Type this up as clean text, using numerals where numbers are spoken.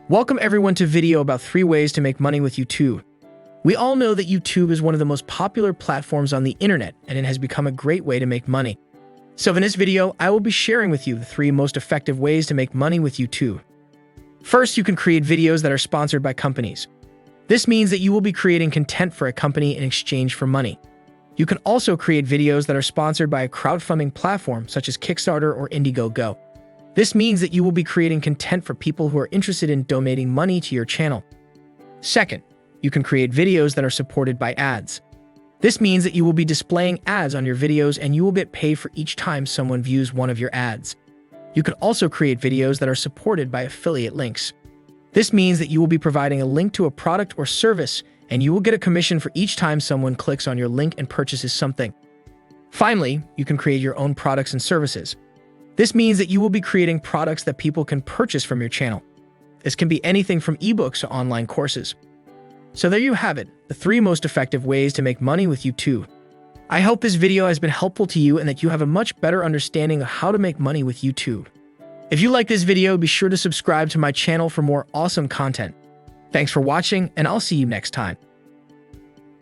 Welcome everyone to video about 3 ways to make money with YouTube. We all know that YouTube is one of the most popular platforms on the internet, and it has become a great way to make money. So in this video, I will be sharing with you the 3 most effective ways to make money with YouTube. First, you can create videos that are sponsored by companies. This means that you will be creating content for a company in exchange for money. You can also create videos that are sponsored by a crowdfunding platform such as Kickstarter or Indiegogo. This means that you will be creating content for people who are interested in donating money to your channel. Second, you can create videos that are supported by ads. This means that you will be displaying ads on your videos and you will get paid for each time someone views one of your ads. You can also create videos that are supported by affiliate links. This means that you will be providing a link to a product or service and you will get a commission for each time someone clicks on your link and purchases something. Finally, you can create your own products and services. This means that you will be creating products that people can purchase from your channel. This can be anything from ebooks to online courses. So there you have it, the 3 most effective ways to make money with YouTube. I hope this video has been helpful to you and that you have a much better understanding of how to make money with YouTube. If you like this video, be sure to subscribe to my channel for more awesome content. Thanks for watching, and I'll see you next time.